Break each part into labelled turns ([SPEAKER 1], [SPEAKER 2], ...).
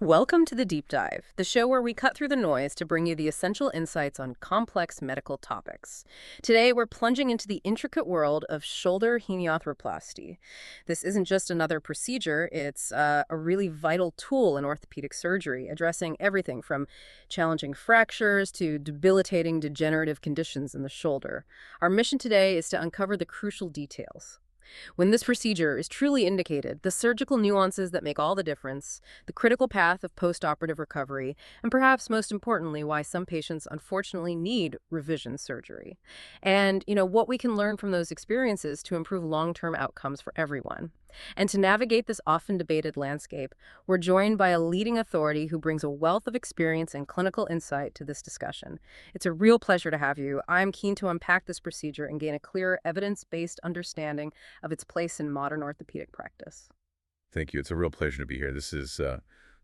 [SPEAKER 1] Welcome to the Deep Dive, the show where we cut through the noise to bring you the essential insights on complex medical topics. Today, we're plunging into the intricate world of shoulder hemiarthroplasty. This isn't just another procedure, it's a really vital tool in orthopedic surgery, addressing everything from challenging fractures to debilitating degenerative conditions in the shoulder. Our mission today is to uncover the crucial details. When this procedure is truly indicated, the surgical nuances that make all the difference, the critical path of postoperative recovery, and perhaps most importantly, why some patients unfortunately need revision surgery. And, what we can learn from those experiences to improve long-term outcomes for everyone. And to navigate this often debated landscape, we're joined by a leading authority who brings a wealth of experience and clinical insight to this discussion. It's a real pleasure to have you. I'm keen to unpack this procedure and gain a clearer, evidence-based understanding of its place in modern orthopedic practice.
[SPEAKER 2] Thank you. It's a real pleasure to be here. This is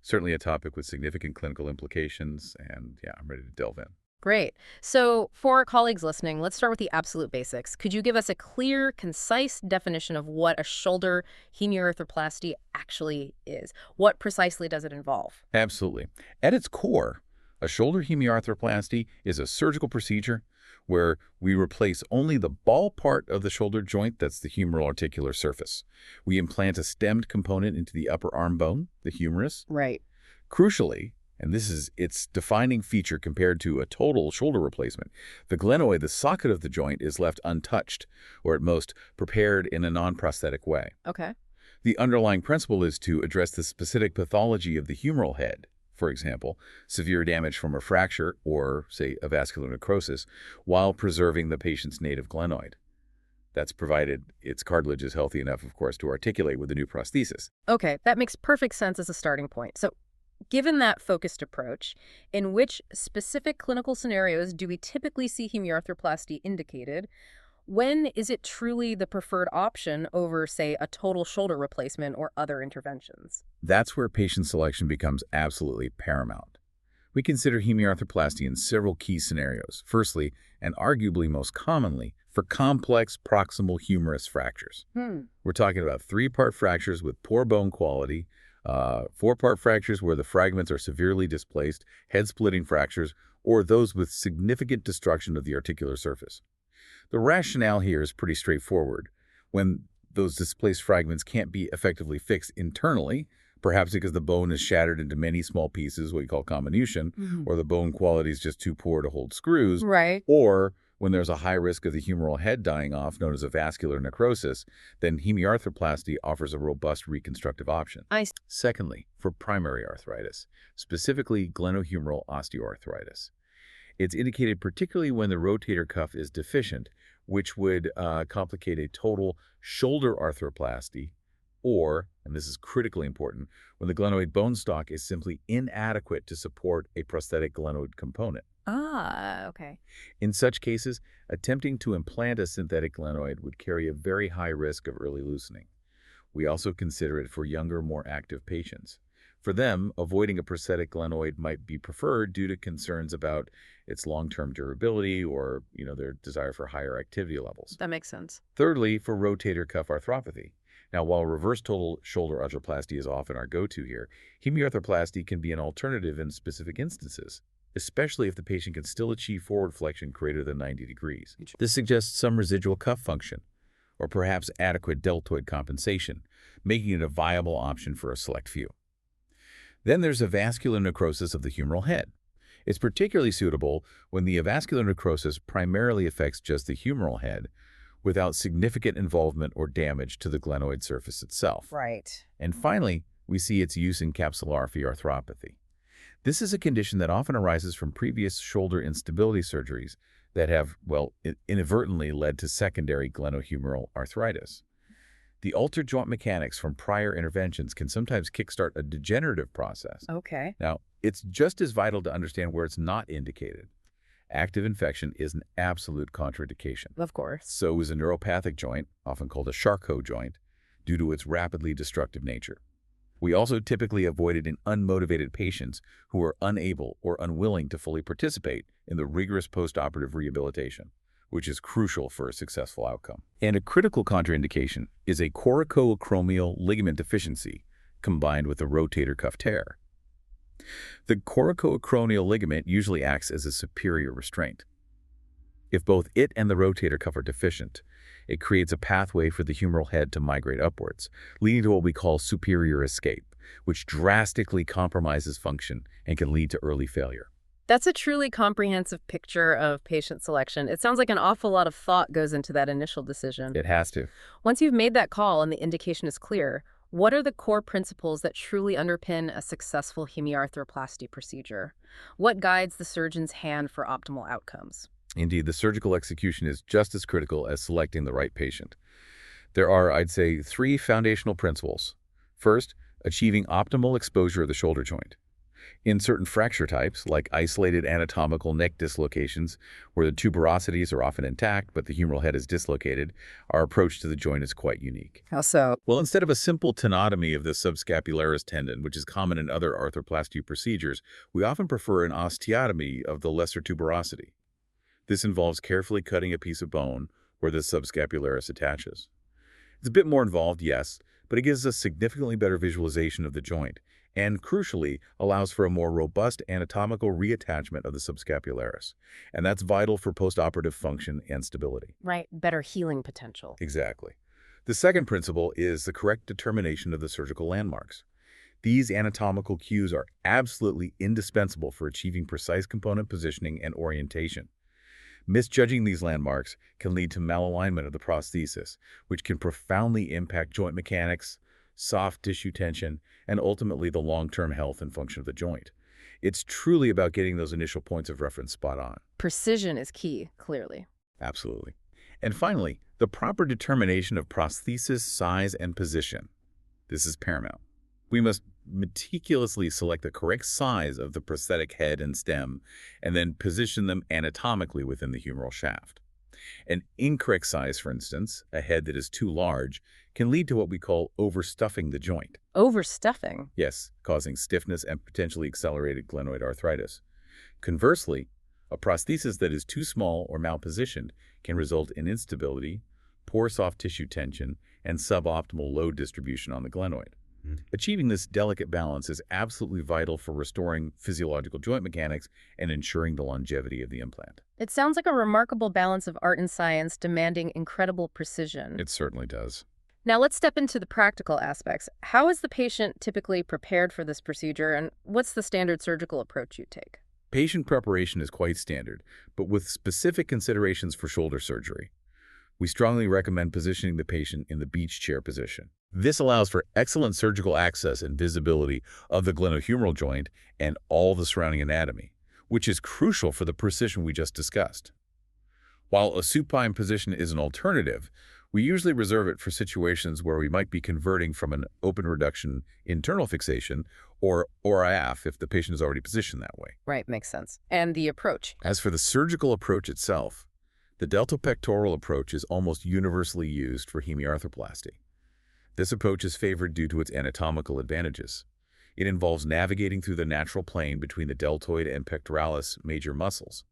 [SPEAKER 2] certainly a topic with significant clinical implications, and yeah, I'm ready to delve in.
[SPEAKER 1] Great. So, for our colleagues listening, let's start with the absolute basics. Could you give us a clear, concise definition of what a shoulder hemiarthroplasty actually is? What precisely does it involve?
[SPEAKER 2] Absolutely. At its core, a shoulder hemiarthroplasty is a surgical procedure where we replace only the ball part of the shoulder joint, that's the humeral articular surface. We implant a stemmed component into the upper arm bone, the humerus.
[SPEAKER 1] Right.
[SPEAKER 2] Crucially, and this is its defining feature compared to a total shoulder replacement, the glenoid, the socket of the joint, is left untouched, or at most prepared in a non-prosthetic way.
[SPEAKER 1] Okay.
[SPEAKER 2] The underlying principle is to address the specific pathology of the humeral head, for example, severe damage from a fracture or, say, a vascular necrosis, while preserving the patient's native glenoid. That's provided its cartilage is healthy enough, of course, to articulate with the new prosthesis.
[SPEAKER 1] Okay, that makes perfect sense as a starting point. So, given that focused approach, in which specific clinical scenarios do we typically see hemiarthroplasty indicated? When is it truly the preferred option over, say, a total shoulder replacement or other interventions?
[SPEAKER 2] That's where patient selection becomes absolutely paramount. We consider hemiarthroplasty in several key scenarios. Firstly, and arguably most commonly, for complex proximal humerus fractures. We're talking about three-part fractures with poor bone quality, four-part fractures where the fragments are severely displaced, head-splitting fractures, or those with significant destruction of the articular surface. The rationale here is pretty straightforward. When those displaced fragments can't be effectively fixed internally, perhaps because the bone is shattered into many small pieces, what you call comminution, or the bone quality is just too poor to hold screws,
[SPEAKER 1] Right.
[SPEAKER 2] or when there's a high risk of the humeral head dying off, known as a vascular necrosis, then hemiarthroplasty offers a robust reconstructive option.
[SPEAKER 1] I see.
[SPEAKER 2] Secondly, for primary arthritis, specifically glenohumeral osteoarthritis. It's indicated particularly when the rotator cuff is deficient, which would complicate a total shoulder arthroplasty, or, and this is critically important, when the glenoid bone stock is simply inadequate to support a prosthetic glenoid component.
[SPEAKER 1] Okay.
[SPEAKER 2] In such cases, attempting to implant a synthetic glenoid would carry a very high risk of early loosening. We also consider it for younger, more active patients. For them, avoiding a prosthetic glenoid might be preferred due to concerns about its long-term durability or, their desire for higher activity levels.
[SPEAKER 1] That makes sense.
[SPEAKER 2] Thirdly, for rotator cuff arthropathy. Now, while reverse total shoulder arthroplasty is often our go-to here, hemiarthroplasty can be an alternative in specific instances, especially if the patient can still achieve forward flexion greater than 90 degrees. This suggests some residual cuff function, or perhaps adequate deltoid compensation, making it a viable option for a select few. Then there's a vascular necrosis of the humeral head. It's particularly suitable when the avascular necrosis primarily affects just the humeral head without significant involvement or damage to the glenoid surface itself.
[SPEAKER 1] Right.
[SPEAKER 2] And finally, we see its use in capsularrhaphy arthropathy. This is a condition that often arises from previous shoulder instability surgeries that have, inadvertently led to secondary glenohumeral arthritis. The altered joint mechanics from prior interventions can sometimes kickstart a degenerative process.
[SPEAKER 1] Okay.
[SPEAKER 2] Now, it's just as vital to understand where it's not indicated. Active infection is an absolute contraindication.
[SPEAKER 1] Of course.
[SPEAKER 2] So is a neuropathic joint, often called a Charcot joint, due to its rapidly destructive nature. We also typically avoid it in unmotivated patients who are unable or unwilling to fully participate in the rigorous postoperative rehabilitation, which is crucial for a successful outcome. And a critical contraindication is a coracoacromial ligament deficiency combined with a rotator cuff tear. The coracoacromial ligament usually acts as a superior restraint. If both it and the rotator cuff are deficient, it creates a pathway for the humeral head to migrate upwards, leading to what we call superior escape, which drastically compromises function and can lead to early failure.
[SPEAKER 1] That's a truly comprehensive picture of patient selection. It sounds like an awful lot of thought goes into that initial decision.
[SPEAKER 2] It has to.
[SPEAKER 1] Once you've made that call and the indication is clear, what are the core principles that truly underpin a successful hemiarthroplasty procedure? What guides the surgeon's hand for optimal outcomes?
[SPEAKER 2] Indeed, the surgical execution is just as critical as selecting the right patient. There are, I'd say, three foundational principles. First, achieving optimal exposure of the shoulder joint. In certain fracture types, like isolated anatomical neck dislocations, where the tuberosities are often intact but the humeral head is dislocated, our approach to the joint is quite unique.
[SPEAKER 1] How so?
[SPEAKER 2] Well, instead of a simple tenotomy of the subscapularis tendon, which is common in other arthroplasty procedures, we often prefer an osteotomy of the lesser tuberosity. This involves carefully cutting a piece of bone where the subscapularis attaches. It's a bit more involved, yes, but it gives us significantly better visualization of the joint and, crucially, allows for a more robust anatomical reattachment of the subscapularis. And that's vital for postoperative function and stability.
[SPEAKER 1] Right, better healing potential.
[SPEAKER 2] Exactly. The second principle is the correct determination of the surgical landmarks. These anatomical cues are absolutely indispensable for achieving precise component positioning and orientation. Misjudging these landmarks can lead to malalignment of the prosthesis, which can profoundly impact joint mechanics, soft tissue tension, and ultimately the long-term health and function of the joint. It's truly about getting those initial points of reference spot on.
[SPEAKER 1] Precision is key, clearly.
[SPEAKER 2] Absolutely. And finally, the proper determination of prosthesis size and position. This is paramount. We must meticulously select the correct size of the prosthetic head and stem, and then position them anatomically within the humeral shaft. An incorrect size, for instance, a head that is too large, can lead to what we call overstuffing the joint.
[SPEAKER 1] Overstuffing?
[SPEAKER 2] Yes, causing stiffness and potentially accelerated glenoid arthritis. Conversely, a prosthesis that is too small or malpositioned can result in instability, poor soft tissue tension, and suboptimal load distribution on the glenoid. Achieving this delicate balance is absolutely vital for restoring physiological joint mechanics and ensuring the longevity of the implant.
[SPEAKER 1] It sounds like a remarkable balance of art and science demanding incredible precision.
[SPEAKER 2] It certainly does.
[SPEAKER 1] Now let's step into the practical aspects. How is the patient typically prepared for this procedure, and what's the standard surgical approach you take?
[SPEAKER 2] Patient preparation is quite standard, but with specific considerations for shoulder surgery. We strongly recommend positioning the patient in the beach chair position. This allows for excellent surgical access and visibility of the glenohumeral joint and all the surrounding anatomy, which is crucial for the precision we just discussed. While a supine position is an alternative, we usually reserve it for situations where we might be converting from an open reduction internal fixation or ORIAF if the patient is already positioned that way.
[SPEAKER 1] Right, makes sense. And the approach?
[SPEAKER 2] As for the surgical approach itself, the deltopectoral approach is almost universally used for hemiarthroplasty. This approach is favored due to its anatomical advantages. It involves navigating through the natural plane between the deltoid and pectoralis major muscles.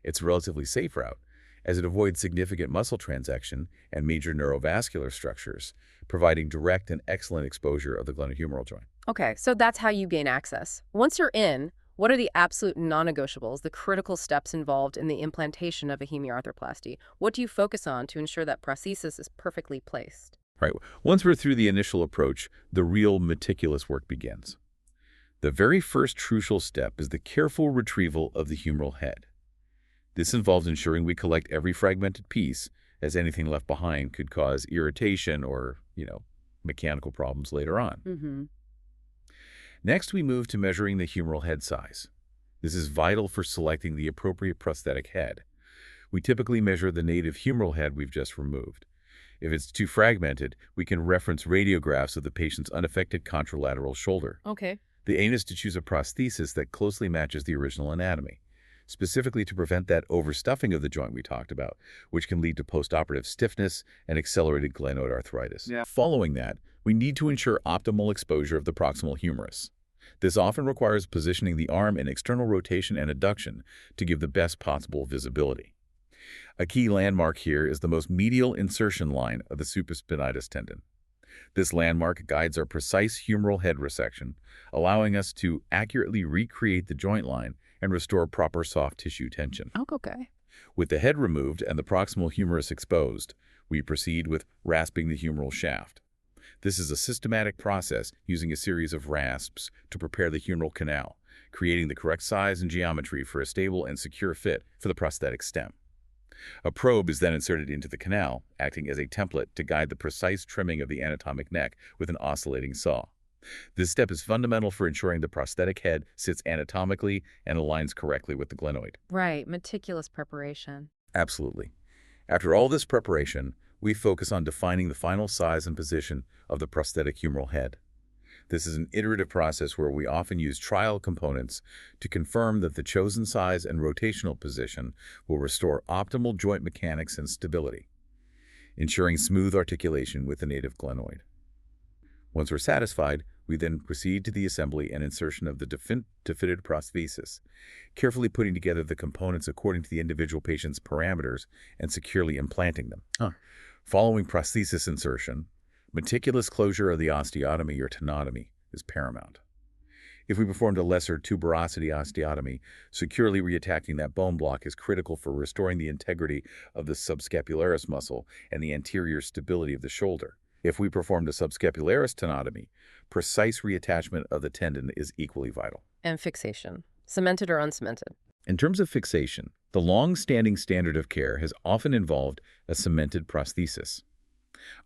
[SPEAKER 2] It's a relatively safe route, as it avoids significant muscle transaction and major neurovascular structures, providing direct and excellent exposure of the glenohumeral joint.
[SPEAKER 1] Okay, so that's how you gain access. Once you're in, what are the absolute non-negotiables, the critical steps involved in the implantation of a hemiarthroplasty? What do you focus on to ensure that prosthesis is perfectly placed?
[SPEAKER 2] Right. Once we're through the initial approach, the real meticulous work begins. The very first crucial step is the careful retrieval of the humeral head. This involves ensuring we collect every fragmented piece, as anything left behind could cause irritation or, mechanical problems later on. Next, we move to measuring the humeral head size. This is vital for selecting the appropriate prosthetic head. We typically measure the native humeral head we've just removed. If it's too fragmented, we can reference radiographs of the patient's unaffected contralateral shoulder.
[SPEAKER 1] Okay.
[SPEAKER 2] The aim is to choose a prosthesis that closely matches the original anatomy, specifically to prevent that overstuffing of the joint we talked about, which can lead to postoperative stiffness and accelerated glenoid arthritis. Following that, we need to ensure optimal exposure of the proximal humerus. This often requires positioning the arm in external rotation and adduction to give the best possible visibility. A key landmark here is the most medial insertion line of the supraspinatus tendon. This landmark guides our precise humeral head resection, allowing us to accurately recreate the joint line and restore proper soft tissue tension.
[SPEAKER 1] Oh, okay.
[SPEAKER 2] With the head removed and the proximal humerus exposed, we proceed with rasping the humeral shaft. This is a systematic process using a series of rasps to prepare the humeral canal, creating the correct size and geometry for a stable and secure fit for the prosthetic stem. A probe is then inserted into the canal, acting as a template to guide the precise trimming of the anatomic neck with an oscillating saw. This step is fundamental for ensuring the prosthetic head sits anatomically and aligns correctly with the glenoid.
[SPEAKER 1] Right, meticulous preparation.
[SPEAKER 2] Absolutely. After all this preparation, we focus on defining the final size and position of the prosthetic humeral head. This is an iterative process where we often use trial components to confirm that the chosen size and rotational position will restore optimal joint mechanics and stability, ensuring smooth articulation with the native glenoid. Once we're satisfied, we then proceed to the assembly and insertion of the fitted prosthesis, carefully putting together the components according to the individual patient's parameters and securely implanting them. Following prosthesis insertion, meticulous closure of the osteotomy or tenotomy is paramount. If we performed a lesser tuberosity osteotomy, securely reattaching that bone block is critical for restoring the integrity of the subscapularis muscle and the anterior stability of the shoulder. If we performed a subscapularis tenotomy, precise reattachment of the tendon is equally vital.
[SPEAKER 1] And fixation, cemented or uncemented.
[SPEAKER 2] In terms of fixation, the long-standing standard of care has often involved a cemented prosthesis.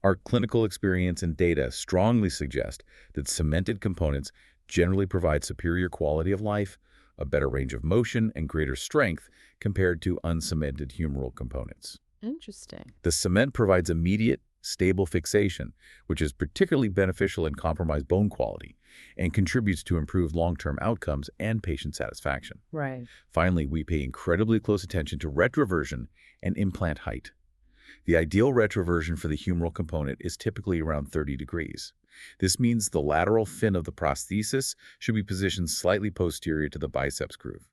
[SPEAKER 2] Our clinical experience and data strongly suggest that cemented components generally provide superior quality of life, a better range of motion, and greater strength compared to uncemented humeral components.
[SPEAKER 1] Interesting.
[SPEAKER 2] The cement provides immediate, stable fixation, which is particularly beneficial in compromised bone quality and contributes to improved long-term outcomes and patient satisfaction.
[SPEAKER 1] Right.
[SPEAKER 2] Finally, we pay incredibly close attention to retroversion and implant height. The ideal retroversion for the humeral component is typically around 30 degrees. This means the lateral fin of the prosthesis should be positioned slightly posterior to the biceps groove.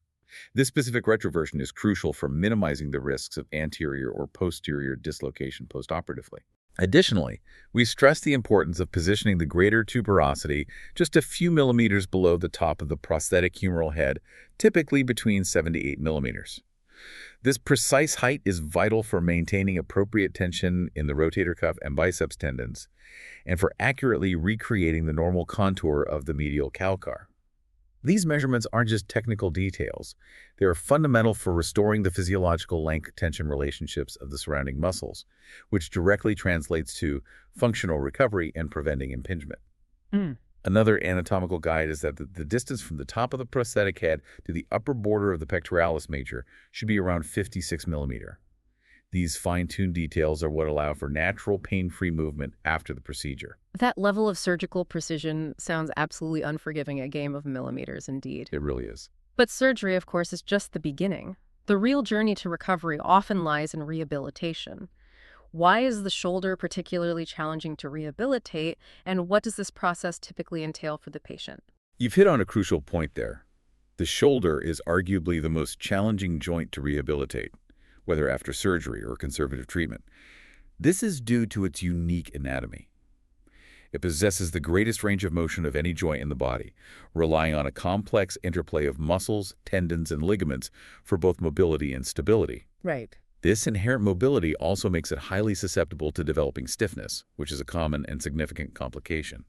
[SPEAKER 2] This specific retroversion is crucial for minimizing the risks of anterior or posterior dislocation postoperatively. Additionally, we stress the importance of positioning the greater tuberosity just a few millimeters below the top of the prosthetic humeral head, typically between 7 to 8 millimeters. This precise height is vital for maintaining appropriate tension in the rotator cuff and biceps tendons, and for accurately recreating the normal contour of the medial calcar. These measurements aren't just technical details. They are fundamental for restoring the physiological length-tension relationships of the surrounding muscles, which directly translates to functional recovery and preventing impingement. Another anatomical guide is that the distance from the top of the prosthetic head to the upper border of the pectoralis major should be around 56 millimeters. These fine-tuned details are what allow for natural, pain-free movement after the procedure.
[SPEAKER 1] That level of surgical precision sounds absolutely unforgiving, a game of millimeters indeed.
[SPEAKER 2] It really is.
[SPEAKER 1] But surgery, of course, is just the beginning. The real journey to recovery often lies in rehabilitation. Why is the shoulder particularly challenging to rehabilitate, and what does this process typically entail for the patient?
[SPEAKER 2] You've hit on a crucial point there. The shoulder is arguably the most challenging joint to rehabilitate, whether after surgery or conservative treatment. This is due to its unique anatomy. It possesses the greatest range of motion of any joint in the body, relying on a complex interplay of muscles, tendons, and ligaments for both mobility and stability.
[SPEAKER 1] Right.
[SPEAKER 2] This inherent mobility also makes it highly susceptible to developing stiffness, which is a common and significant complication.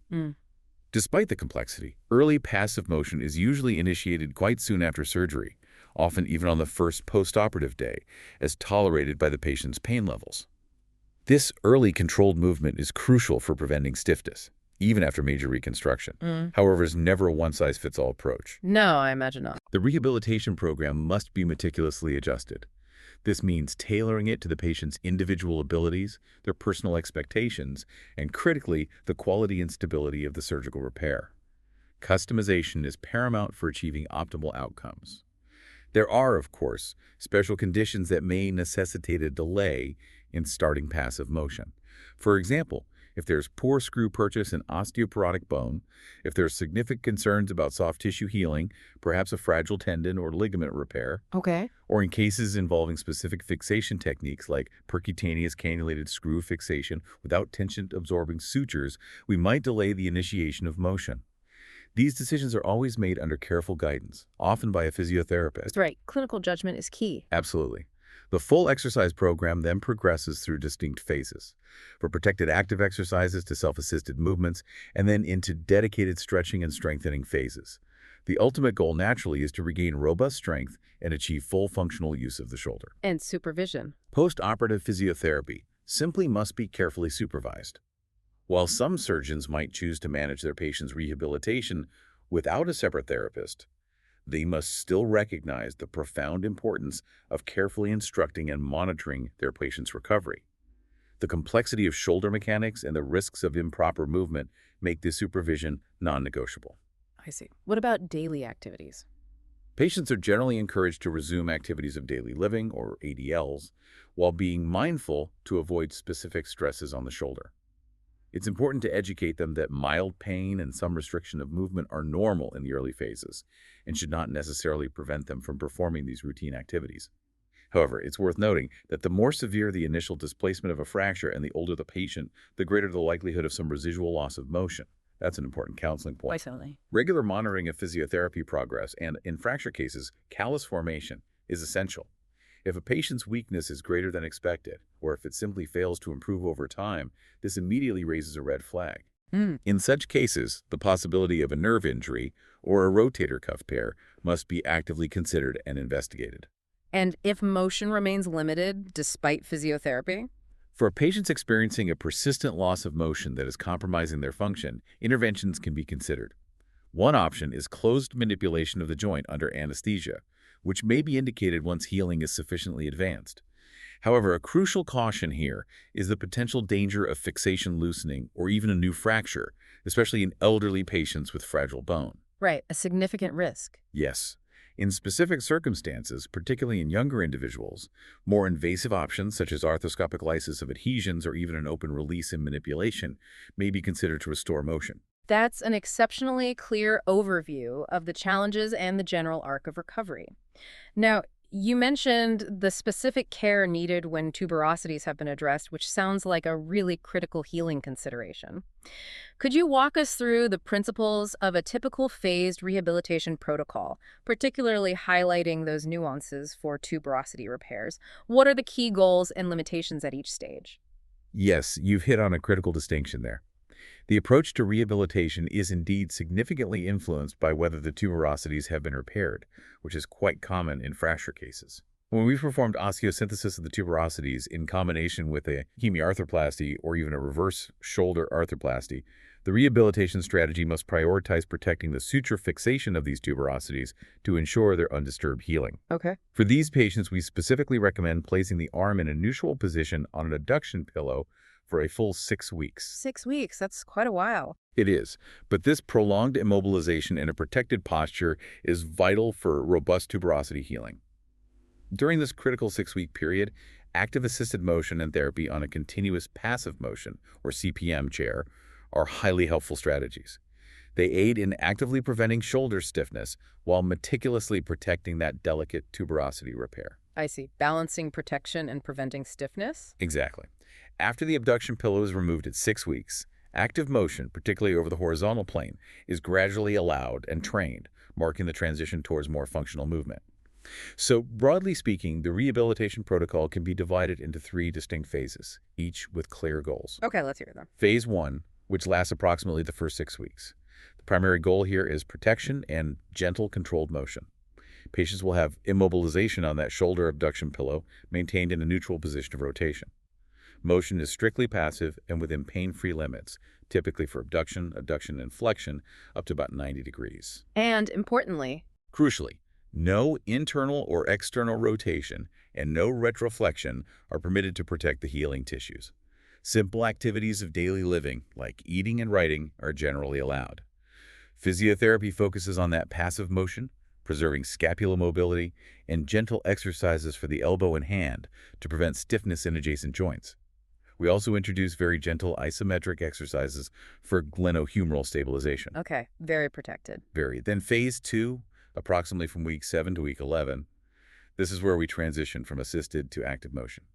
[SPEAKER 2] Despite the complexity, early passive motion is usually initiated quite soon after surgery, often even on the first postoperative day, as tolerated by the patient's pain levels. This early controlled movement is crucial for preventing stiffness, even after major reconstruction. However, it's never a one-size-fits-all approach.
[SPEAKER 1] No, I imagine not.
[SPEAKER 2] The rehabilitation program must be meticulously adjusted. This means tailoring it to the patient's individual abilities, their personal expectations, and critically, the quality and stability of the surgical repair. Customization is paramount for achieving optimal outcomes. There are, of course, special conditions that may necessitate a delay in starting passive motion. For example, If there's poor screw purchase and osteoporotic bone, if there's significant concerns about soft tissue healing, perhaps a fragile tendon or ligament repair,
[SPEAKER 1] Okay.
[SPEAKER 2] or in cases involving specific fixation techniques like percutaneous cannulated screw fixation without tension-absorbing sutures, we might delay the initiation of motion. These decisions are always made under careful guidance, often by a physiotherapist.
[SPEAKER 1] That's right. Clinical judgment is key.
[SPEAKER 2] Absolutely. The full exercise program then progresses through distinct phases, from protected active exercises to self-assisted movements, and then into dedicated stretching and strengthening phases. The ultimate goal, naturally, is to regain robust strength and achieve full functional use of the shoulder.
[SPEAKER 1] And supervision.
[SPEAKER 2] Post-operative physiotherapy simply must be carefully supervised. While some surgeons might choose to manage their patient's rehabilitation without a separate therapist, they must still recognize the profound importance of carefully instructing and monitoring their patient's recovery. The complexity of shoulder mechanics and the risks of improper movement make this supervision non-negotiable.
[SPEAKER 1] I see. What about daily activities?
[SPEAKER 2] Patients are generally encouraged to resume activities of daily living, or ADLs, while being mindful to avoid specific stresses on the shoulder. It's important to educate them that mild pain and some restriction of movement are normal in the early phases and should not necessarily prevent them from performing these routine activities. However, it's worth noting that the more severe the initial displacement of a fracture and the older the patient, the greater the likelihood of some residual loss of motion. That's an important counseling point.
[SPEAKER 1] Quite certainly.
[SPEAKER 2] Regular monitoring of physiotherapy progress and, in fracture cases, callus formation is essential. If a patient's weakness is greater than expected, or if it simply fails to improve over time, this immediately raises a red flag. In such cases, the possibility of a nerve injury or a rotator cuff tear must be actively considered and investigated.
[SPEAKER 1] And if motion remains limited despite physiotherapy?
[SPEAKER 2] For patients experiencing a persistent loss of motion that is compromising their function, interventions can be considered. One option is closed manipulation of the joint under anesthesia, which may be indicated once healing is sufficiently advanced. However, a crucial caution here is the potential danger of fixation loosening or even a new fracture, especially in elderly patients with fragile bone.
[SPEAKER 1] Right, a significant risk.
[SPEAKER 2] Yes. In specific circumstances, particularly in younger individuals, more invasive options such as arthroscopic lysis of adhesions or even an open release and manipulation may be considered to restore motion.
[SPEAKER 1] That's an exceptionally clear overview of the challenges and the general arc of recovery. Now, you mentioned the specific care needed when tuberosities have been addressed, which sounds like a really critical healing consideration. Could you walk us through the principles of a typical phased rehabilitation protocol, particularly highlighting those nuances for tuberosity repairs? What are the key goals and limitations at each stage?
[SPEAKER 2] Yes, you've hit on a critical distinction there. The approach to rehabilitation is indeed significantly influenced by whether the tuberosities have been repaired, which is quite common in fracture cases. When we performed osteosynthesis of the tuberosities in combination with a hemiarthroplasty or even a reverse shoulder arthroplasty, the rehabilitation strategy must prioritize protecting the suture fixation of these tuberosities to ensure their undisturbed healing.
[SPEAKER 1] Okay.
[SPEAKER 2] For these patients, we specifically recommend placing the arm in a neutral position on an adduction pillow for a full 6 weeks.
[SPEAKER 1] 6 weeks, that's quite a while.
[SPEAKER 2] It is, but this prolonged immobilization in a protected posture is vital for robust tuberosity healing. During this critical 6-week period, active assisted motion and therapy on a continuous passive motion, or CPM chair, are highly helpful strategies. They aid in actively preventing shoulder stiffness while meticulously protecting that delicate tuberosity repair.
[SPEAKER 1] I see. Balancing protection and preventing stiffness?
[SPEAKER 2] Exactly. After the abduction pillow is removed at 6 weeks, active motion, particularly over the horizontal plane, is gradually allowed and trained, marking the transition towards more functional movement. So, broadly speaking, the rehabilitation protocol can be divided into 3 distinct phases, each with clear goals.
[SPEAKER 1] Okay, let's hear them.
[SPEAKER 2] Phase 1, which lasts approximately the first 6 weeks. The primary goal here is protection and gentle, controlled motion. Patients will have immobilization on that shoulder abduction pillow maintained in a neutral position of rotation. Motion is strictly passive and within pain-free limits, typically for abduction, adduction, and flexion, up to about 90 degrees.
[SPEAKER 1] And importantly,
[SPEAKER 2] Crucially, no internal or external rotation and no retroflexion are permitted to protect the healing tissues. Simple activities of daily living, like eating and writing, are generally allowed. Physiotherapy focuses on that passive motion, preserving scapular mobility, and gentle exercises for the elbow and hand to prevent stiffness in adjacent joints. We also introduce very gentle isometric exercises for glenohumeral stabilization.
[SPEAKER 1] Okay, very protected.
[SPEAKER 2] Very. Then phase 2, approximately from week 7 to week 11, this is where we transition from assisted to active motion.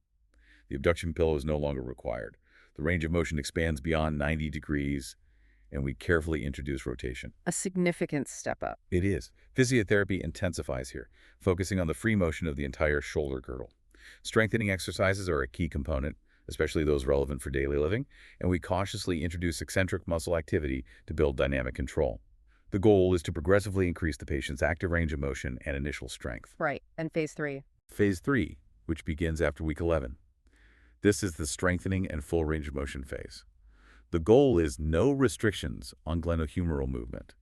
[SPEAKER 2] The abduction pillow is no longer required. The range of motion expands beyond 90 degrees, and we carefully introduce rotation.
[SPEAKER 1] A significant step up.
[SPEAKER 2] It is. Physiotherapy intensifies here, focusing on the free motion of the entire shoulder girdle. Strengthening exercises are a key component, especially those relevant for daily living, and we cautiously introduce eccentric muscle activity to build dynamic control. The goal is to progressively increase the patient's active range of motion and initial strength.
[SPEAKER 1] Right, and phase 3.
[SPEAKER 2] Phase 3, which begins after week 11. This is the strengthening and full range of motion phase. The goal is no restrictions on glenohumeral movement.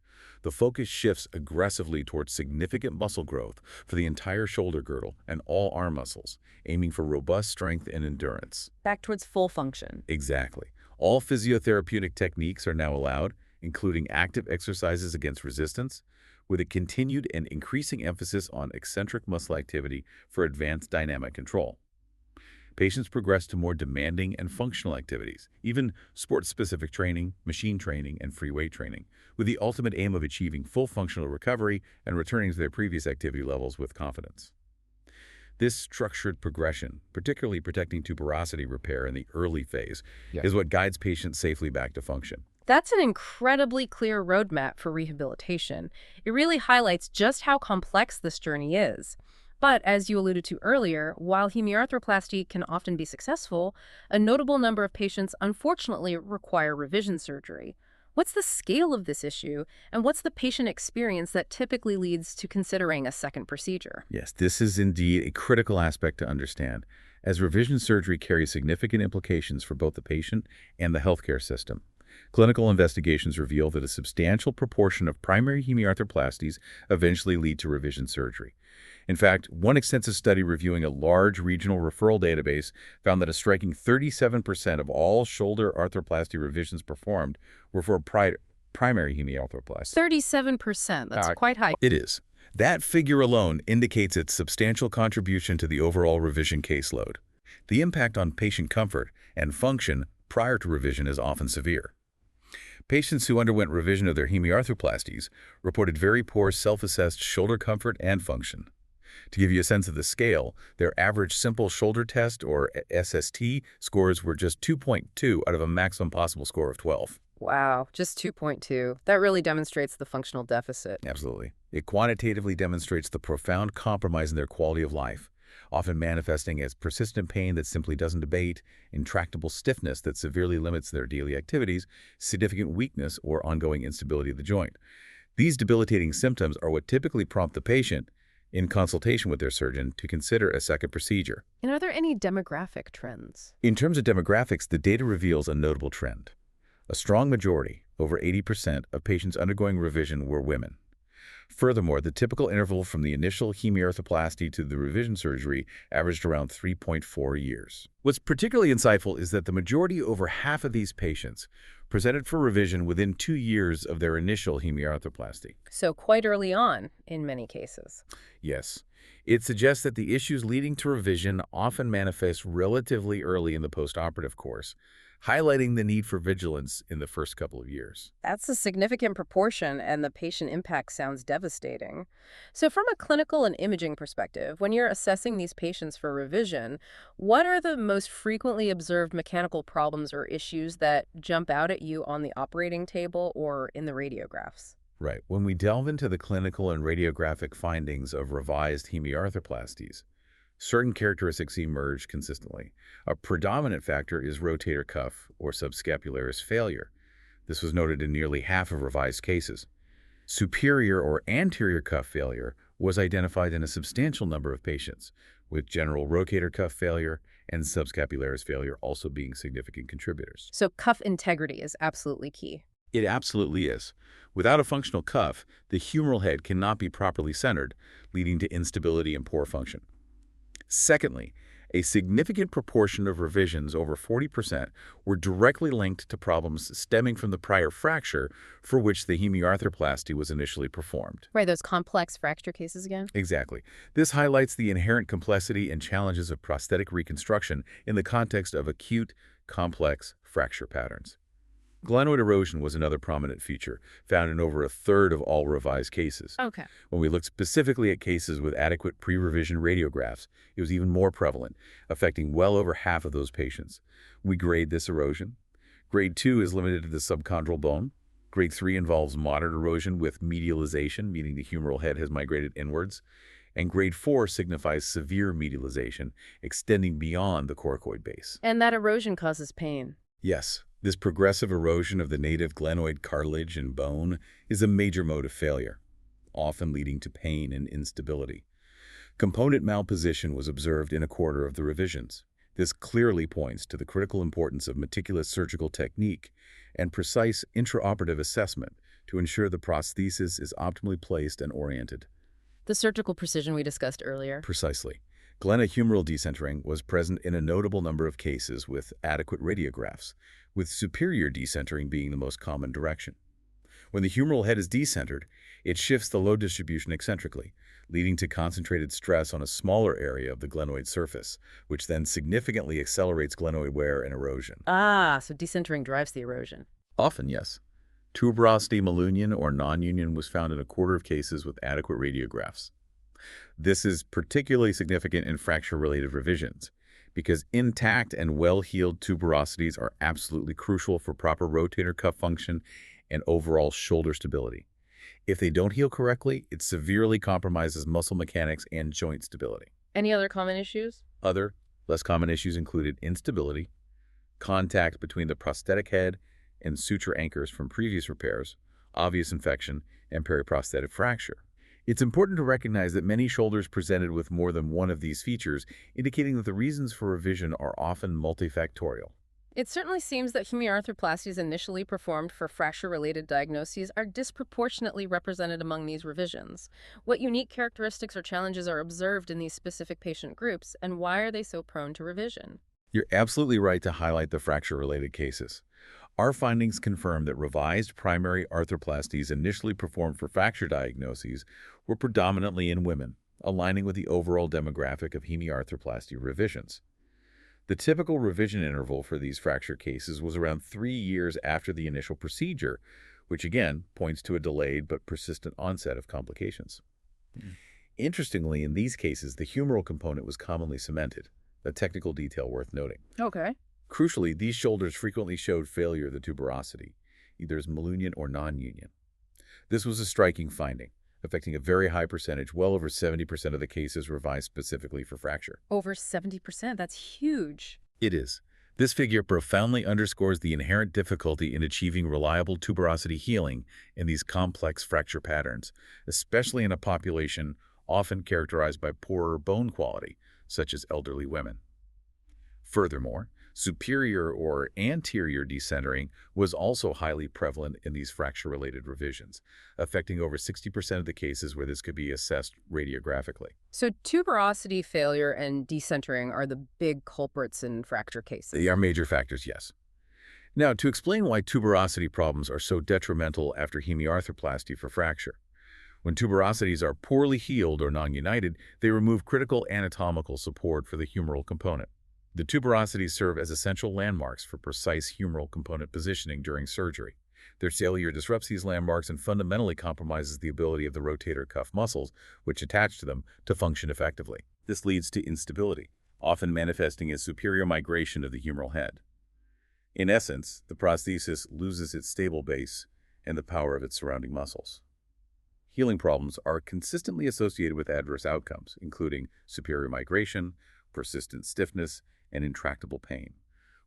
[SPEAKER 2] The focus shifts aggressively towards significant muscle growth for the entire shoulder girdle and all arm muscles, aiming for robust strength and endurance.
[SPEAKER 1] Back towards full function.
[SPEAKER 2] Exactly. All physiotherapeutic techniques are now allowed, including active exercises against resistance, with a continued and increasing emphasis on eccentric muscle activity for advanced dynamic control. Patients progress to more demanding and functional activities, even sport-specific training, machine training, and free weight training, with the ultimate aim of achieving full functional recovery and returning to their previous activity levels with confidence. This structured progression, particularly protecting tuberosity repair in the early phase, is what guides patients safely back to function.
[SPEAKER 1] That's an incredibly clear roadmap for rehabilitation. It really highlights just how complex this journey is. But as you alluded to earlier, while hemiarthroplasty can often be successful, a notable number of patients unfortunately require revision surgery. What's the scale of this issue, and what's the patient experience that typically leads to considering a second procedure?
[SPEAKER 2] Yes, this is indeed a critical aspect to understand, as revision surgery carries significant implications for both the patient and the healthcare system. Clinical investigations reveal that a substantial proportion of primary hemiarthroplasties eventually lead to revision surgery. In fact, one extensive study reviewing a large regional referral database found that a striking 37% of all shoulder arthroplasty revisions performed were for primary hemiarthroplasty.
[SPEAKER 1] 37%, that's quite high.
[SPEAKER 2] It is. That figure alone indicates its substantial contribution to the overall revision caseload. The impact on patient comfort and function prior to revision is often severe. Patients who underwent revision of their hemiarthroplasties reported very poor self-assessed shoulder comfort and function. To give you a sense of the scale, their average simple shoulder test, or SST, scores were just 2.2 out of a maximum possible score of 12.
[SPEAKER 1] Wow, just 2.2. That really demonstrates the functional deficit.
[SPEAKER 2] Absolutely. It quantitatively demonstrates the profound compromise in their quality of life, often manifesting as persistent pain that simply doesn't abate, intractable stiffness that severely limits their daily activities, significant weakness, or ongoing instability of the joint. These debilitating symptoms are what typically prompt the patient, in consultation with their surgeon, to consider a second procedure.
[SPEAKER 1] And are there any demographic trends?
[SPEAKER 2] In terms of demographics, the data reveals a notable trend. A strong majority, over 80%, of patients undergoing revision were women. Furthermore, the typical interval from the initial hemiarthroplasty to the revision surgery averaged around 3.4 years. What's particularly insightful is that the majority, over half of these patients, presented for revision within 2 years of their initial hemiarthroplasty.
[SPEAKER 1] So quite early on, in many cases.
[SPEAKER 2] Yes. It suggests that the issues leading to revision often manifest relatively early in the postoperative course, highlighting the need for vigilance in the first couple of years.
[SPEAKER 1] That's a significant proportion, and the patient impact sounds devastating. So from a clinical and imaging perspective, when you're assessing these patients for revision, what are the most frequently observed mechanical problems or issues that jump out at you on the operating table or in the radiographs?
[SPEAKER 2] Right. When we delve into the clinical and radiographic findings of revised hemiarthroplasties, certain characteristics emerge consistently. A predominant factor is rotator cuff or subscapularis failure. This was noted in nearly half of revised cases. Superior or anterior cuff failure was identified in a substantial number of patients, with general rotator cuff failure and subscapularis failure also being significant contributors.
[SPEAKER 1] So cuff integrity is absolutely key.
[SPEAKER 2] It absolutely is. Without a functional cuff, the humeral head cannot be properly centered, leading to instability and poor function. Secondly, A significant proportion of revisions, over 40%, were directly linked to problems stemming from the prior fracture for which the hemiarthroplasty was initially performed.
[SPEAKER 1] Right, those complex fracture cases again?
[SPEAKER 2] Exactly. This highlights the inherent complexity and challenges of prosthetic reconstruction in the context of acute, complex fracture patterns. Glenoid erosion was another prominent feature, found in over a third of all revised cases.
[SPEAKER 1] Okay.
[SPEAKER 2] When we looked specifically at cases with adequate pre-revision radiographs, it was even more prevalent, affecting well over half of those patients. We grade this erosion. Grade 2 is limited to the subchondral bone. Grade 3 involves moderate erosion with medialization, meaning the humeral head has migrated inwards. And Grade 4 signifies severe medialization, extending beyond the coracoid base.
[SPEAKER 1] And that erosion causes pain.
[SPEAKER 2] Yes, this progressive erosion of the native glenoid cartilage and bone is a major mode of failure, often leading to pain and instability. Component malposition was observed in a quarter of the revisions. This clearly points to the critical importance of meticulous surgical technique and precise intraoperative assessment to ensure the prosthesis is optimally placed and oriented.
[SPEAKER 1] The surgical precision we discussed earlier.
[SPEAKER 2] Precisely. Glenohumeral decentering was present in a notable number of cases with adequate radiographs, with superior decentering being the most common direction. When the humeral head is decentered, it shifts the load distribution eccentrically, leading to concentrated stress on a smaller area of the glenoid surface, which then significantly accelerates glenoid wear and erosion.
[SPEAKER 1] Ah, so decentering drives the erosion.
[SPEAKER 2] Often, yes. Tuberosity malunion or non-union was found in a quarter of cases with adequate radiographs. This is particularly significant in fracture-related revisions, because intact and well-healed tuberosities are absolutely crucial for proper rotator cuff function and overall shoulder stability. If they don't heal correctly, it severely compromises muscle mechanics and joint stability.
[SPEAKER 1] Any other common issues?
[SPEAKER 2] Other, less common issues included instability, contact between the prosthetic head and suture anchors from previous repairs, obvious infection, and periprosthetic fracture. It's important to recognize that many shoulders presented with more than one of these features, indicating that the reasons for revision are often multifactorial.
[SPEAKER 1] It certainly seems that hemiarthroplasties initially performed for fracture-related diagnoses are disproportionately represented among these revisions. What unique characteristics or challenges are observed in these specific patient groups, and why are they so prone to revision?
[SPEAKER 2] You're absolutely right to highlight the fracture-related cases. Our findings confirm that revised primary arthroplasties initially performed for fracture diagnoses were predominantly in women, aligning with the overall demographic of hemiarthroplasty revisions. The typical revision interval for these fracture cases was around 3 years after the initial procedure, which again points to a delayed but persistent onset of complications. Interestingly, in these cases, the humeral component was commonly cemented, a technical detail worth noting.
[SPEAKER 1] Okay.
[SPEAKER 2] Crucially, these shoulders frequently showed failure of the tuberosity, either as malunion or non-union. This was a striking finding, affecting a very high percentage, well over 70% of the cases revised specifically for fracture.
[SPEAKER 1] Over 70%, that's huge.
[SPEAKER 2] It is. This figure profoundly underscores the inherent difficulty in achieving reliable tuberosity healing in these complex fracture patterns, especially in a population often characterized by poorer bone quality, such as elderly women. Furthermore, superior or anterior decentering was also highly prevalent in these fracture-related revisions, affecting over 60% of the cases where this could be assessed radiographically.
[SPEAKER 1] So tuberosity failure and decentering are the big culprits in fracture cases.
[SPEAKER 2] They are major factors, yes. Now, to explain why tuberosity problems are so detrimental after hemiarthroplasty for fracture. When tuberosities are poorly healed or non-united, they remove critical anatomical support for the humeral component. The tuberosities serve as essential landmarks for precise humeral component positioning during surgery. Their failure disrupts these landmarks and fundamentally compromises the ability of the rotator cuff muscles, which attach to them, to function effectively. This leads to instability, often manifesting as superior migration of the humeral head. In essence, the prosthesis loses its stable base and the power of its surrounding muscles. Healing problems are consistently associated with adverse outcomes, including superior migration, persistent stiffness, and intractable pain,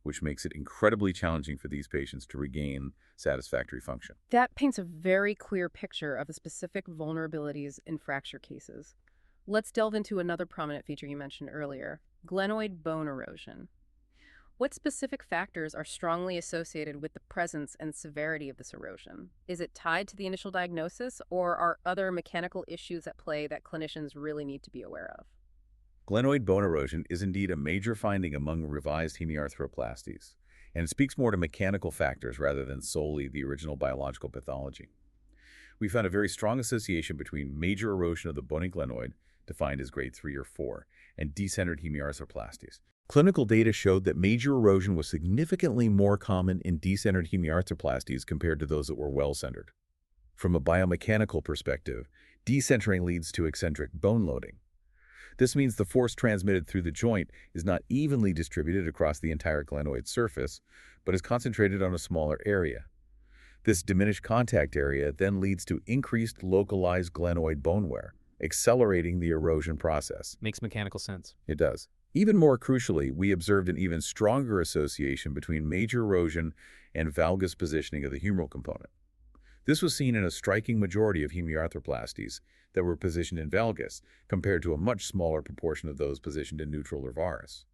[SPEAKER 2] which makes it incredibly challenging for these patients to regain satisfactory function.
[SPEAKER 1] That paints a very clear picture of the specific vulnerabilities in fracture cases. Let's delve into another prominent feature you mentioned earlier, glenoid bone erosion. What specific factors are strongly associated with the presence and severity of this erosion? Is it tied to the initial diagnosis, or are other mechanical issues at play that clinicians really need to be aware of?
[SPEAKER 2] Glenoid bone erosion is indeed a major finding among revised hemiarthroplasties, and it speaks more to mechanical factors rather than solely the original biological pathology. We found a very strong association between major erosion of the bony glenoid, defined as grade 3 or 4, and decentered hemiarthroplasties. Clinical data showed that major erosion was significantly more common in decentered hemiarthroplasties compared to those that were well-centered. From a biomechanical perspective, decentering leads to eccentric bone loading. This means the force transmitted through the joint is not evenly distributed across the entire glenoid surface, but is concentrated on a smaller area. This diminished contact area then leads to increased localized glenoid bone wear, accelerating the erosion process.
[SPEAKER 3] Makes mechanical sense.
[SPEAKER 2] It does. Even more crucially, we observed an even stronger association between major erosion and valgus positioning of the humeral component. This was seen in a striking majority of hemiarthroplasties that were positioned in valgus, compared to a much smaller proportion of those positioned in neutral or varus.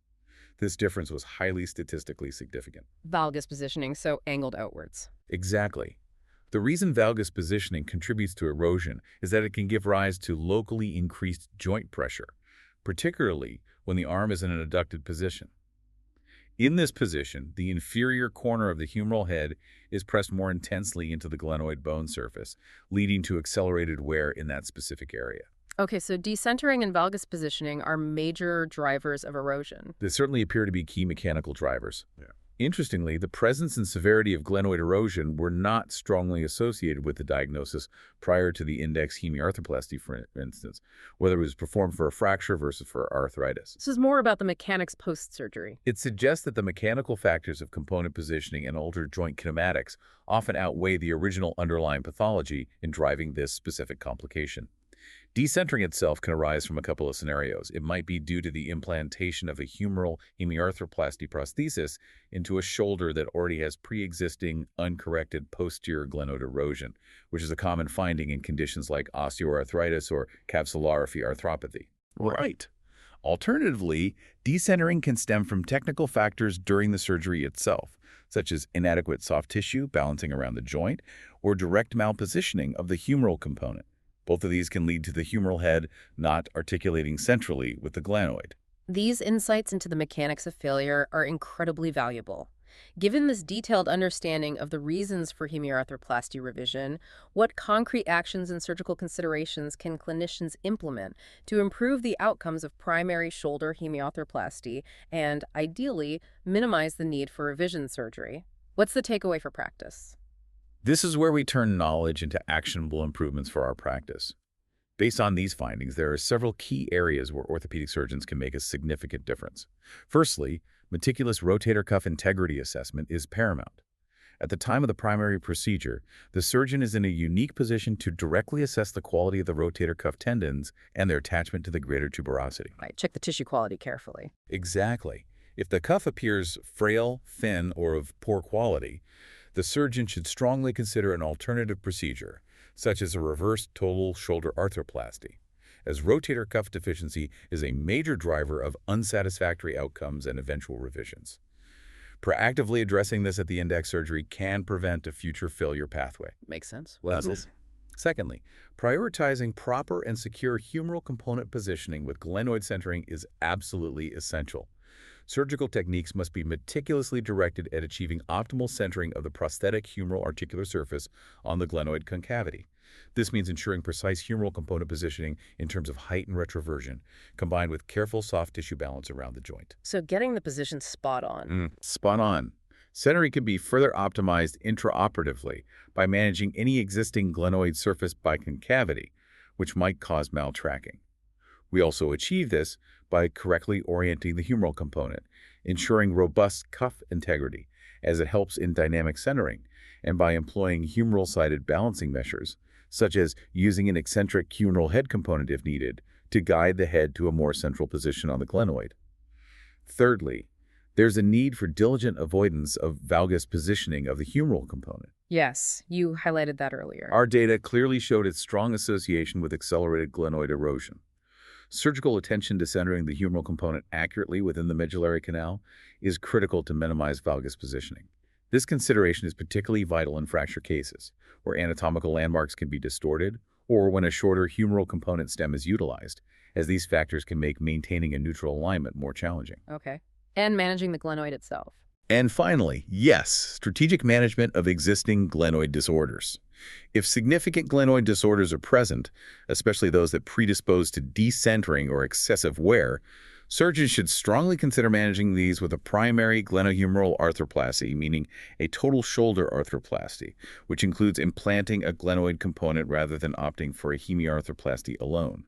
[SPEAKER 2] This difference was highly statistically significant.
[SPEAKER 1] Valgus positioning, so angled outwards.
[SPEAKER 2] Exactly. The reason valgus positioning contributes to erosion is that it can give rise to locally increased joint pressure, particularly when the arm is in an adducted position. In this position, the inferior corner of the humeral head is pressed more intensely into the glenoid bone surface, leading to accelerated wear in that specific area.
[SPEAKER 1] Okay, so decentering and valgus positioning are major drivers of erosion.
[SPEAKER 2] They certainly appear to be key mechanical drivers. Interestingly, the presence and severity of glenoid erosion were not strongly associated with the diagnosis prior to the index hemiarthroplasty, for instance, whether it was performed for a fracture versus for arthritis.
[SPEAKER 1] This is more about the mechanics post-surgery.
[SPEAKER 2] It suggests that the mechanical factors of component positioning and altered joint kinematics often outweigh the original underlying pathology in driving this specific complication. Decentering itself can arise from a couple of scenarios. It might be due to the implantation of a humeral hemiarthroplasty prosthesis into a shoulder that already has pre-existing, uncorrected posterior glenoid erosion, which is a common finding in conditions like osteoarthritis or capsularaphy arthropathy. Right. Alternatively, decentering can stem from technical factors during the surgery itself, such as inadequate soft tissue balancing around the joint or direct malpositioning of the humeral component. Both of these can lead to the humeral head not articulating centrally with the glenoid.
[SPEAKER 1] These insights into the mechanics of failure are incredibly valuable. Given this detailed understanding of the reasons for hemiarthroplasty revision, what concrete actions and surgical considerations can clinicians implement to improve the outcomes of primary shoulder hemiarthroplasty and, ideally, minimize the need for revision surgery? What's the takeaway for practice?
[SPEAKER 2] This is where we turn knowledge into actionable improvements for our practice. Based on these findings, there are several key areas where orthopedic surgeons can make a significant difference. Firstly, meticulous rotator cuff integrity assessment is paramount. At the time of the primary procedure, the surgeon is in a unique position to directly assess the quality of the rotator cuff tendons and their attachment to the greater tuberosity.
[SPEAKER 1] Right, check the tissue quality carefully.
[SPEAKER 2] Exactly. If the cuff appears frail, thin, or of poor quality, the surgeon should strongly consider an alternative procedure, such as a reverse total shoulder arthroplasty, as rotator cuff deficiency is a major driver of unsatisfactory outcomes and eventual revisions. Proactively addressing this at the index surgery can prevent a future failure pathway.
[SPEAKER 1] Makes sense.
[SPEAKER 2] Secondly, prioritizing proper and secure humeral component positioning with glenoid centering is absolutely essential. Surgical techniques must be meticulously directed at achieving optimal centering of the prosthetic humeral articular surface on the glenoid concavity. This means ensuring precise humeral component positioning in terms of height and retroversion, combined with careful soft tissue balance around the joint.
[SPEAKER 1] So getting the position spot on.
[SPEAKER 2] Spot on. Centering can be further optimized intraoperatively by managing any existing glenoid surface by concavity, which might cause maltracking. We also achieve this by correctly orienting the humeral component, ensuring robust cuff integrity as it helps in dynamic centering, and by employing humeral-sided balancing measures, such as using an eccentric humeral head component if needed, to guide the head to a more central position on the glenoid. Thirdly, there's a need for diligent avoidance of valgus positioning of the humeral component.
[SPEAKER 1] Yes, you highlighted that earlier.
[SPEAKER 2] Our data clearly showed its strong association with accelerated glenoid erosion. Surgical attention to centering the humeral component accurately within the medullary canal is critical to minimize valgus positioning. This consideration is particularly vital in fracture cases, where anatomical landmarks can be distorted or when a shorter humeral component stem is utilized, as these factors can make maintaining a neutral alignment more challenging.
[SPEAKER 1] Okay. And managing the glenoid itself.
[SPEAKER 2] And finally, yes, strategic management of existing glenoid disorders. If significant glenoid disorders are present, especially those that predispose to decentering or excessive wear, surgeons should strongly consider managing these with a primary glenohumeral arthroplasty, meaning a total shoulder arthroplasty, which includes implanting a glenoid component rather than opting for a hemiarthroplasty alone.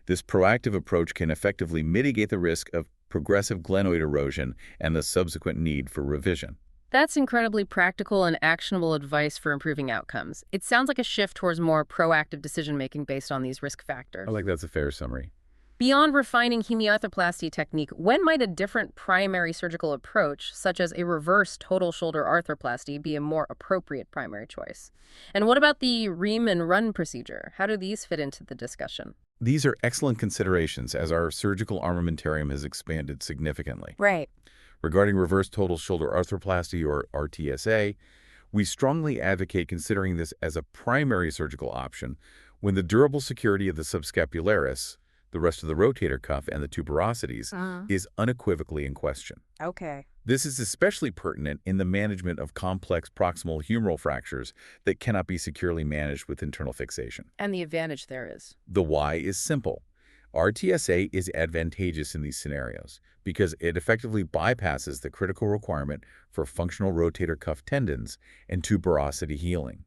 [SPEAKER 2] This proactive approach can effectively mitigate the risk of progressive glenoid erosion and the subsequent need for revision.
[SPEAKER 1] That's incredibly practical and actionable advice for improving outcomes. It sounds like a shift towards more proactive decision-making based on these risk factors.
[SPEAKER 2] I like that's a fair summary.
[SPEAKER 1] Beyond refining hemiarthroplasty technique, when might a different primary surgical approach, such as a reverse total shoulder arthroplasty, be a more appropriate primary choice? And what about the ream and run procedure? How do these fit into the discussion?
[SPEAKER 2] These are excellent considerations as our surgical armamentarium has expanded significantly.
[SPEAKER 1] Right.
[SPEAKER 2] Regarding reverse total shoulder arthroplasty, or RTSA, we strongly advocate considering this as a primary surgical option when the durable security of the subscapularis, the rest of the rotator cuff, and the tuberosities is unequivocally in question.
[SPEAKER 1] Okay.
[SPEAKER 2] This is especially pertinent in the management of complex proximal humeral fractures that cannot be securely managed with internal fixation.
[SPEAKER 1] And the advantage there is?
[SPEAKER 2] The why is simple. RTSA is advantageous in these scenarios because it effectively bypasses the critical requirement for functional rotator cuff tendons and tuberosity healing.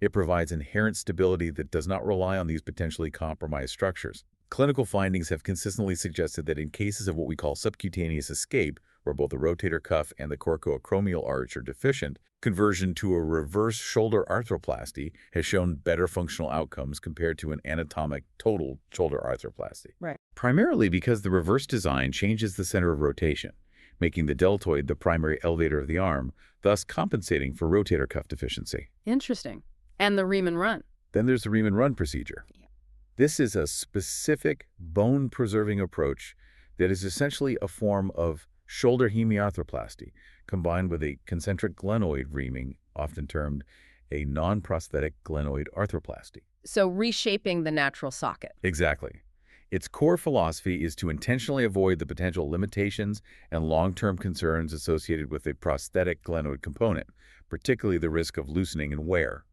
[SPEAKER 2] It provides inherent stability that does not rely on these potentially compromised structures. Clinical findings have consistently suggested that in cases of what we call subcutaneous escape, where both the rotator cuff and the coracoacromial arch are deficient, conversion to a reverse shoulder arthroplasty has shown better functional outcomes compared to an anatomic total shoulder arthroplasty.
[SPEAKER 1] Right.
[SPEAKER 2] Primarily because the reverse design changes the center of rotation, making the deltoid the primary elevator of the arm, thus compensating for rotator cuff deficiency.
[SPEAKER 1] Interesting. And the ream and run?
[SPEAKER 2] Then there's the ream and run procedure. This is a specific bone-preserving approach that is essentially a form of shoulder hemiarthroplasty combined with a concentric glenoid reaming, often termed a non-prosthetic glenoid arthroplasty.
[SPEAKER 1] So reshaping the natural socket.
[SPEAKER 2] Exactly. Its core philosophy is to intentionally avoid the potential limitations and long-term concerns associated with a prosthetic glenoid component, particularly the risk of loosening and wear.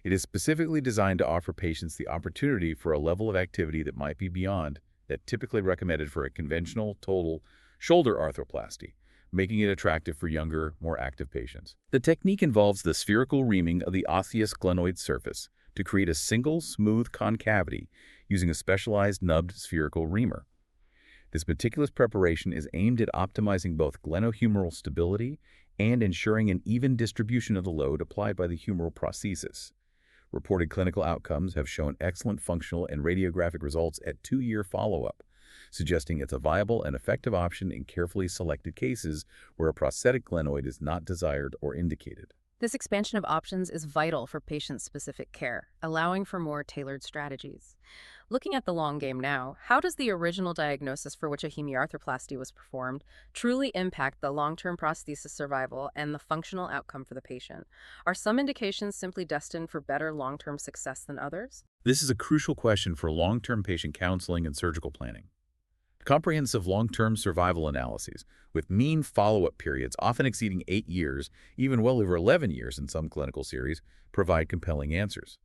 [SPEAKER 2] It is specifically designed to offer patients the opportunity for a level of activity that might be beyond that typically recommended for a conventional total shoulder arthroplasty, making it attractive for younger, more active patients. The technique involves the spherical reaming of the osseous glenoid surface to create a single, smooth concavity using a specialized nubbed spherical reamer. This meticulous preparation is aimed at optimizing both glenohumeral stability and ensuring an even distribution of the load applied by the humeral prosthesis. Reported clinical outcomes have shown excellent functional and radiographic results at 2-year follow-up, suggesting it's a viable and effective option in carefully selected cases where a prosthetic glenoid is not desired or indicated.
[SPEAKER 1] This expansion of options is vital for patient-specific care, allowing for more tailored strategies. Looking at the long game now, how does the original diagnosis for which a hemiarthroplasty was performed truly impact the long-term prosthesis survival and the functional outcome for the patient? Are some indications simply destined for better long-term success than others?
[SPEAKER 2] This is a crucial question for long-term patient counseling and surgical planning. Comprehensive long-term survival analyses, with mean follow-up periods often exceeding 8 years, even well over 11 years in some clinical series, provide compelling answers.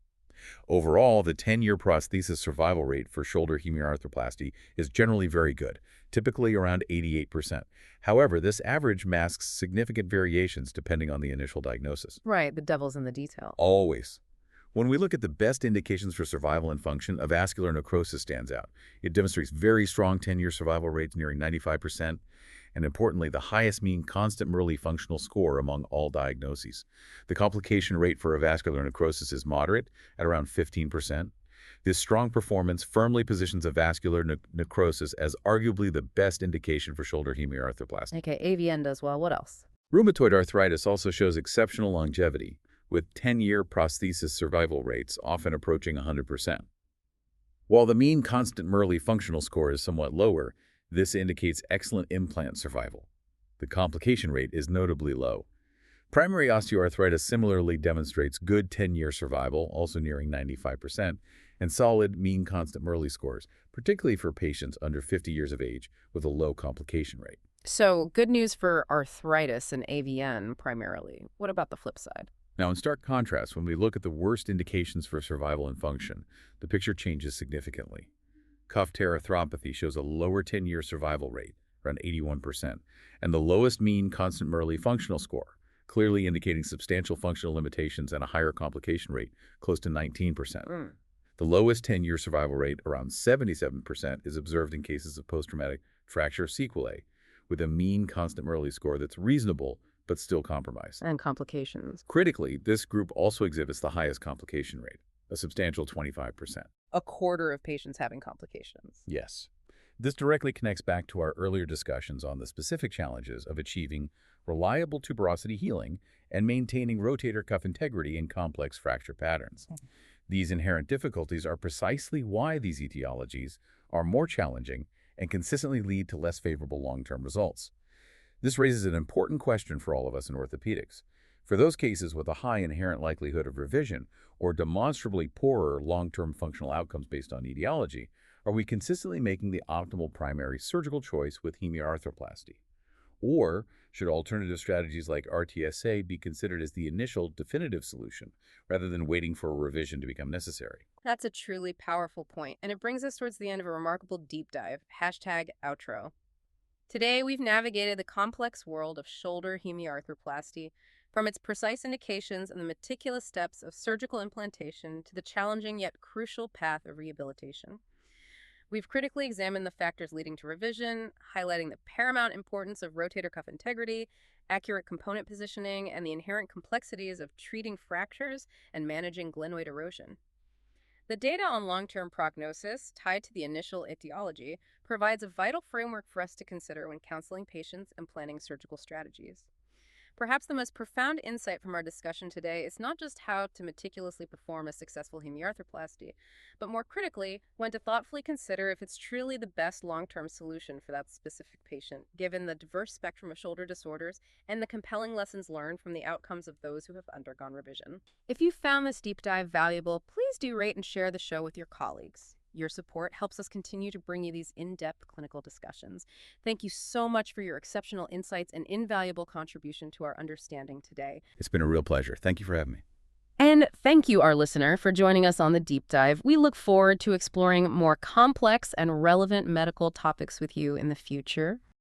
[SPEAKER 2] Overall, the 10-year prosthesis survival rate for shoulder hemiarthroplasty is generally very good, typically around 88%. However, this average masks significant variations depending on the initial diagnosis.
[SPEAKER 1] Right, the devil's in the detail.
[SPEAKER 2] Always. When we look at the best indications for survival and function, a vascular necrosis stands out. It demonstrates very strong 10-year survival rates nearing 95%, and importantly, the highest mean constant Murley functional score among all diagnoses. The complication rate for a vascular necrosis is moderate, at around 15%. This strong performance firmly positions a vascular necrosis as arguably the best indication for shoulder hemiarthroplasty.
[SPEAKER 1] Okay, AVN does well. What else?
[SPEAKER 2] Rheumatoid arthritis also shows exceptional longevity, with 10-year prosthesis survival rates often approaching 100%. While the mean constant Murley functional score is somewhat lower, this indicates excellent implant survival. The complication rate is notably low. Primary osteoarthritis similarly demonstrates good 10-year survival, also nearing 95%, and solid mean constant Murley scores, particularly for patients under 50 years of age with a low complication rate.
[SPEAKER 1] So, good news for arthritis and AVN primarily. What about the flip side?
[SPEAKER 2] Now, in stark contrast, when we look at the worst indications for survival and function, the picture changes significantly. Cuff tear arthropathy shows a lower 10-year survival rate, around 81%, and the lowest mean constant Murley functional score, clearly indicating substantial functional limitations and a higher complication rate, close to 19%. The lowest 10-year survival rate, around 77%, is observed in cases of post-traumatic fracture sequelae, with a mean constant Murley score that's reasonable but still compromised.
[SPEAKER 1] And complications.
[SPEAKER 2] Critically, this group also exhibits the highest complication rate, a substantial 25%.
[SPEAKER 1] A quarter of patients having complications.
[SPEAKER 2] Yes. This directly connects back to our earlier discussions on the specific challenges of achieving reliable tuberosity healing and maintaining rotator cuff integrity in complex fracture patterns. These inherent difficulties are precisely why these etiologies are more challenging and consistently lead to less favorable long-term results. This raises an important question for all of us in orthopedics. For those cases with a high inherent likelihood of revision or demonstrably poorer long-term functional outcomes based on etiology, are we consistently making the optimal primary surgical choice with hemiarthroplasty? Or should alternative strategies like RTSA be considered as the initial definitive solution rather than waiting for a revision to become necessary?
[SPEAKER 1] That's a truly powerful point, and it brings us towards the end of a remarkable deep dive. #outro. Today, we've navigated the complex world of shoulder hemiarthroplasty, from its precise indications and the meticulous steps of surgical implantation to the challenging yet crucial path of rehabilitation. We've critically examined the factors leading to revision, highlighting the paramount importance of rotator cuff integrity, accurate component positioning, and the inherent complexities of treating fractures and managing glenoid erosion. The data on long-term prognosis, tied to the initial etiology, provides a vital framework for us to consider when counseling patients and planning surgical strategies. Perhaps the most profound insight from our discussion today is not just how to meticulously perform a successful hemiarthroplasty, but more critically, when to thoughtfully consider if it's truly the best long-term solution for that specific patient, given the diverse spectrum of shoulder disorders and the compelling lessons learned from the outcomes of those who have undergone revision. If you found this deep dive valuable, please do rate and share the show with your colleagues. Your support helps us continue to bring you these in-depth clinical discussions. Thank you so much for your exceptional insights and invaluable contribution to our understanding today.
[SPEAKER 2] It's been a real pleasure. Thank you for having me.
[SPEAKER 1] And thank you, our listener, for joining us on the deep dive. We look forward to exploring more complex and relevant medical topics with you in the future.